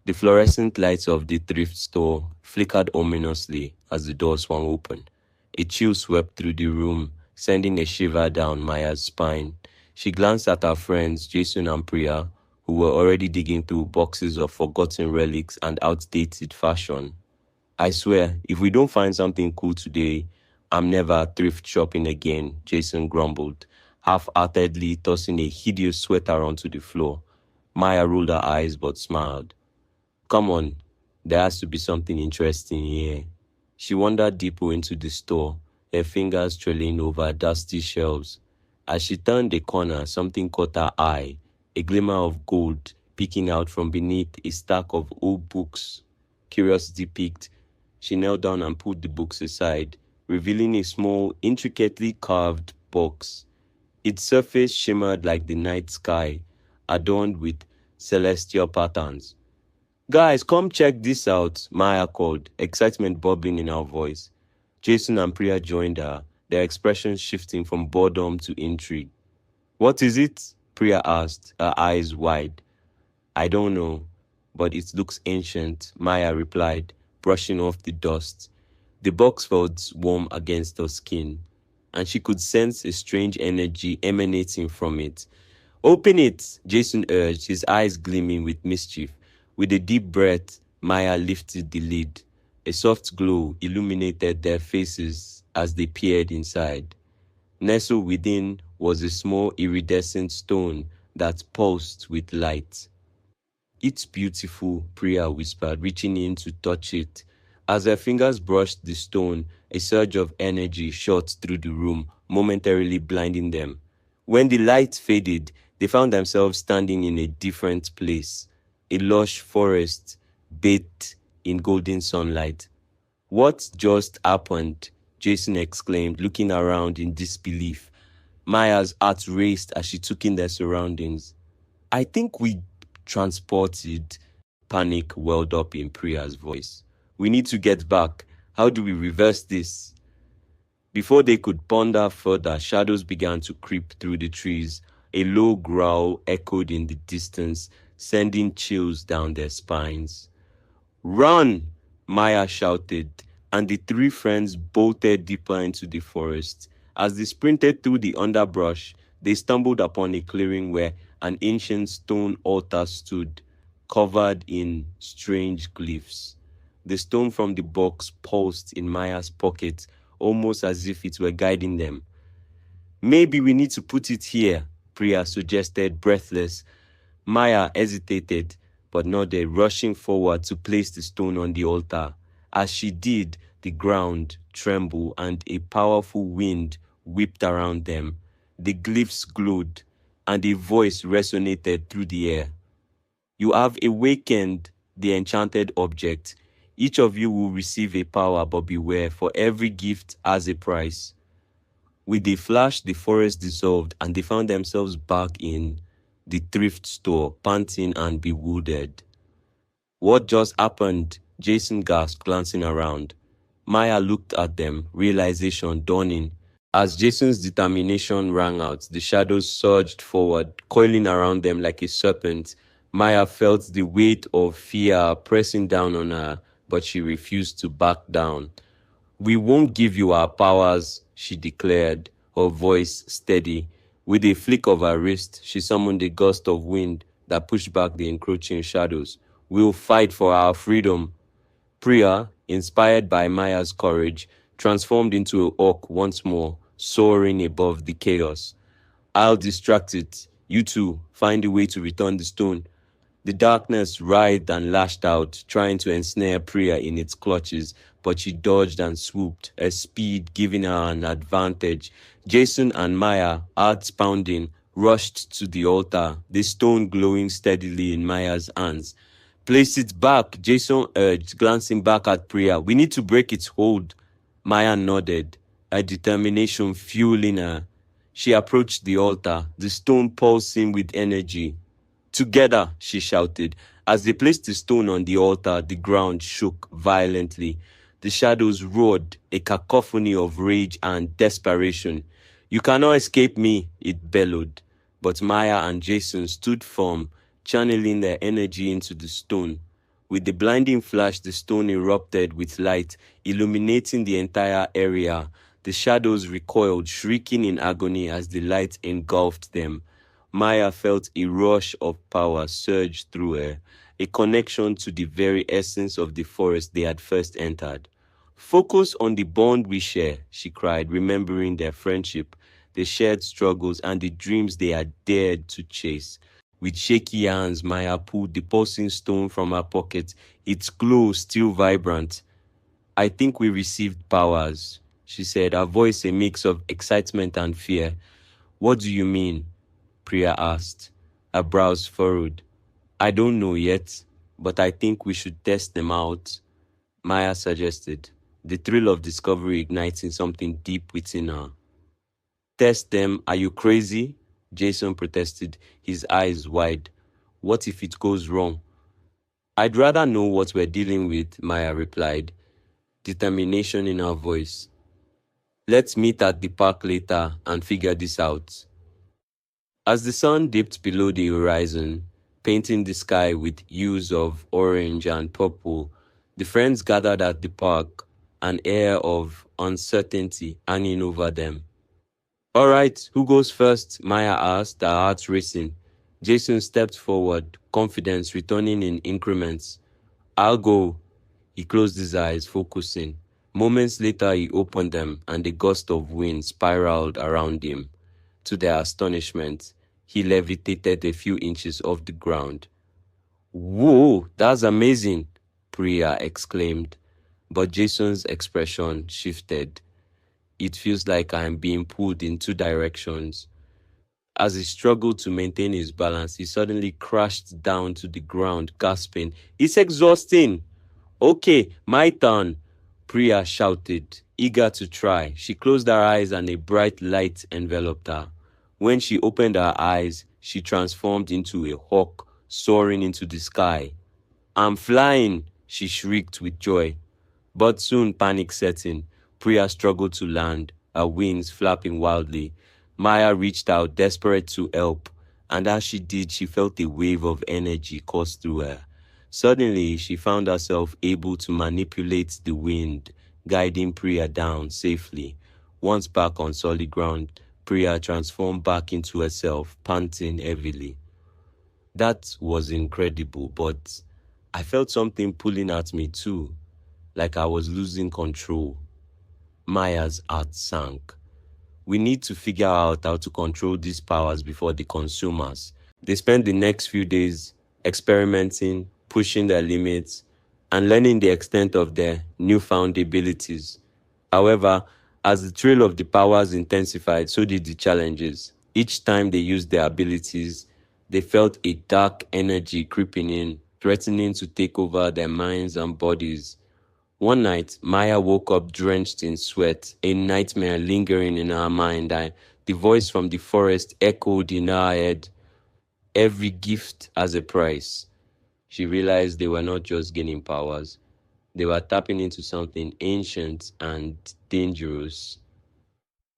The fluorescent lights of the thrift store flickered ominously as the door swung open. A chill swept through the room, sending a shiver down Maya's spine. She glanced at her friends, Jason and Priya, who were already digging through boxes of forgotten relics and outdated fashion. I swear, if we don't find something cool today, I'm never thrift shopping again, Jason grumbled, half-heartedly tossing a hideous sweater onto the floor. Maya rolled her eyes but smiled. Come on, there has to be something interesting here. She wandered deeper into the store, her fingers trailing over dusty shelves. As she turned a corner, something caught her eye, a glimmer of gold peeking out from beneath a stack of old books. Curiosity piqued. She knelt down and put the books aside, revealing a small, intricately carved box. Its surface shimmered like the night sky, adorned with celestial patterns. Guys, come check this out, Maya called, excitement bubbling in her voice. Jason and Priya joined her, their expressions shifting from boredom to intrigue. What is it? Priya asked, her eyes wide. I don't know, but it looks ancient, Maya replied, brushing off the dust. The box felt warm against her skin, and she could sense a strange energy emanating from it. Open it, Jason urged, his eyes gleaming with mischief. With a deep breath, Maya lifted the lid. A soft glow illuminated their faces as they peered inside. Nestled within was a small iridescent stone that pulsed with light. It's beautiful, Priya whispered, reaching in to touch it. As her fingers brushed the stone, a surge of energy shot through the room, momentarily blinding them. When the light faded, they found themselves standing in a different place, a lush forest bathed in golden sunlight. What just happened? Jason exclaimed, looking around in disbelief. Maya's heart raced as she took in their surroundings. I think we transported. Panic welled up in Priya's voice. We need to get back. How do we reverse this? Before they could ponder further, shadows began to creep through the trees. A low growl echoed in the distance, sending chills down their spines. Run! Maya shouted, and the three friends bolted deeper into the forest. As they sprinted through the underbrush, they stumbled upon a clearing where an ancient stone altar stood, covered in strange glyphs. The stone from the box pulsed in Maya's pocket, almost as if it were guiding them. Maybe we need to put it here, Priya suggested, breathless. Maya hesitated, but nodded, rushing forward to place the stone on the altar. As she did, the ground trembled and a powerful wind whipped around them. The glyphs glowed, and a voice resonated through the air. You have awakened the enchanted object. Each of you will receive a power, but beware, for every gift has a price. With a flash, the forest dissolved, and they found themselves back in the thrift store, panting and bewildered. What just happened? Jason gasped, glancing around. Maya looked at them, realization dawning. As Jason's determination rang out, the shadows surged forward, coiling around them like a serpent. Maya felt the weight of fear pressing down on her, but she refused to back down. We won't give you our powers, she declared, her voice steady. With a flick of her wrist, she summoned a gust of wind that pushed back the encroaching shadows. We'll fight for our freedom. Priya, inspired by Maya's courage, transformed into a hawk once more, soaring above the chaos. I'll distract it. You two, find a way to return the stone. The darkness writhed and lashed out, trying to ensnare Priya in its clutches, but she dodged and swooped, her speed giving her an advantage. Jason and Maya, hearts pounding, rushed to the altar, the stone glowing steadily in Maya's hands. Place it back, Jason urged, glancing back at Priya. We need to break its hold. Maya nodded, her determination fueling her. She approached the altar, the stone pulsing with energy. Together, she shouted. As they placed the stone on the altar, the ground shook violently. The shadows roared, a cacophony of rage and desperation. You cannot escape me, it bellowed. But Maya and Jason stood firm, channeling their energy into the stone. With the blinding flash, the stone erupted with light, illuminating the entire area. The shadows recoiled, shrieking in agony as the light engulfed them. Maya felt a rush of power surge through her, a connection to the very essence of the forest they had first entered. Focus on the bond we share, she cried, remembering their friendship, the shared struggles, and the dreams they had dared to chase. With shaky hands, Maya pulled the pulsing stone from her pocket, its glow still vibrant. I think we received powers, she said, her voice a mix of excitement and fear. What do you mean? Priya asked, her brows furrowed. I don't know yet, but I think we should test them out, Maya suggested, the thrill of discovery igniting something deep within her. Test them, are you crazy? Jason protested, his eyes wide. What if it goes wrong? I'd rather know what we're dealing with, Maya replied, determination in her voice. Let's meet at the park later and figure this out. As the sun dipped below the horizon, painting the sky with hues of orange and purple, the friends gathered at the park, an air of uncertainty hanging over them. All right, who goes first? Maya asked, her heart racing. Jason stepped forward, confidence returning in increments. I'll go. He closed his eyes, focusing. Moments later, he opened them, and a gust of wind spiraled around him. To their astonishment, he levitated a few inches off the ground. Whoa, that's amazing, Priya exclaimed. But Jason's expression shifted. It feels like I am being pulled in two directions. As he struggled to maintain his balance, he suddenly crashed down to the ground, gasping, It's exhausting! Okay, my turn, Priya shouted, eager to try. She closed her eyes and a bright light enveloped her. When she opened her eyes, she transformed into a hawk, soaring into the sky. I'm flying, she shrieked with joy. But soon panic set in. Priya struggled to land, her wings flapping wildly. Maya reached out, desperate to help, and as she did, she felt a wave of energy course through her. Suddenly, she found herself able to manipulate the wind, guiding Priya down safely. Once back on solid ground, Priya transformed back into herself, panting heavily. That was incredible, but I felt something pulling at me too, like I was losing control. Maya's heart sank. We need to figure out how to control these powers before they consume us. They spent the next few days experimenting, pushing their limits, and learning the extent of their newfound abilities. However, as the thrill of the powers intensified, so did the challenges. Each time they used their abilities, they felt a dark energy creeping in, threatening to take over their minds and bodies. One night, Maya woke up drenched in sweat, a nightmare lingering in her mind, and the voice from the forest echoed in her head. Every gift has a price. She realized they were not just gaining powers, they were tapping into something ancient and dangerous.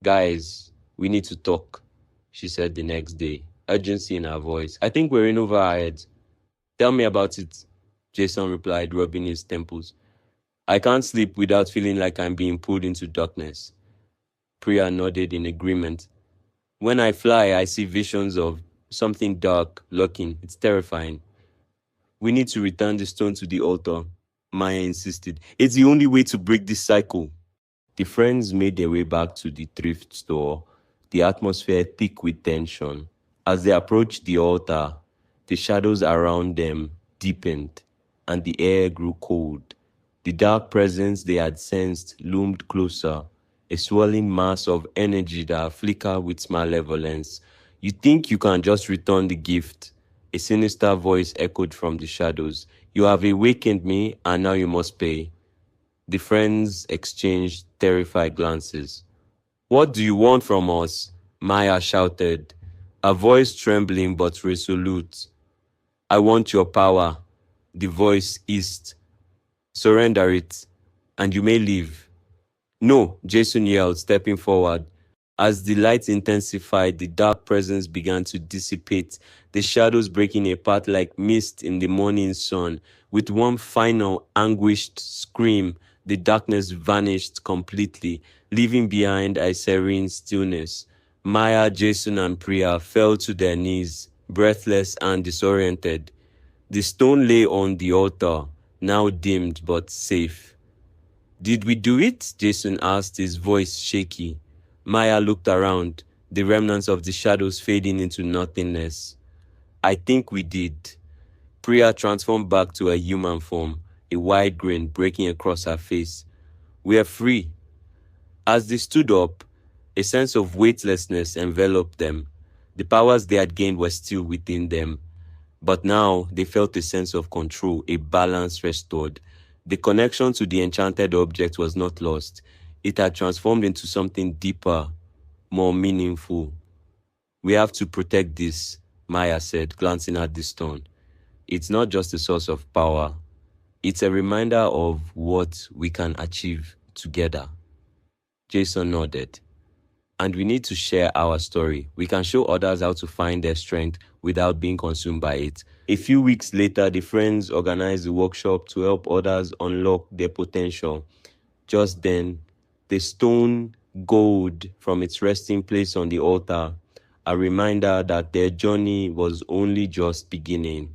Guys, we need to talk, she said the next day, urgency in her voice. I think we're in over our heads. Tell me about it, Jason replied, rubbing his temples. I can't sleep without feeling like I'm being pulled into darkness. Priya nodded in agreement. When I fly, I see visions of something dark lurking. It's terrifying. We need to return the stone to the altar, Maya insisted. It's the only way to break this cycle. The friends made their way back to the thrift store, the atmosphere thick with tension. As they approached the altar, the shadows around them deepened, and the air grew cold. The dark presence they had sensed loomed closer, a swirling mass of energy that flickered with malevolence. You think you can just return the gift? A sinister voice echoed from the shadows. You have awakened me, and now you must pay. The friends exchanged terrified glances. What do you want from us? Maya shouted, her voice trembling but resolute. I want your power, the voice hissed. Surrender it, and you may leave. No, Jason yelled, stepping forward. As the light intensified, the dark presence began to dissipate, the shadows breaking apart like mist in the morning sun. With one final anguished scream, the darkness vanished completely, leaving behind a serene stillness. Maya, Jason, and Priya fell to their knees, breathless and disoriented. The stone lay on the altar, now dimmed but safe. "Did we do it?" Jason asked, his voice shaky. Maya looked around, the remnants of the shadows fading into nothingness. "I think we did." Priya transformed back to a human form, a wide grin breaking across her face. "We are free." As they stood up, a sense of weightlessness enveloped them. The powers they had gained were still within them, but now they felt a sense of control, a balance restored. The connection to the enchanted object was not lost. It had transformed into something deeper, more meaningful. "We have to protect this," Maya said, glancing at the stone. "It's not just a source of power. It's a reminder of what we can achieve together." Jason nodded. "And we need to share our story. We can show others how to find their strength without being consumed by it." A few weeks later, the friends organized a workshop to help others unlock their potential. Just then, the stone glowed from its resting place on the altar, a reminder that their journey was only just beginning.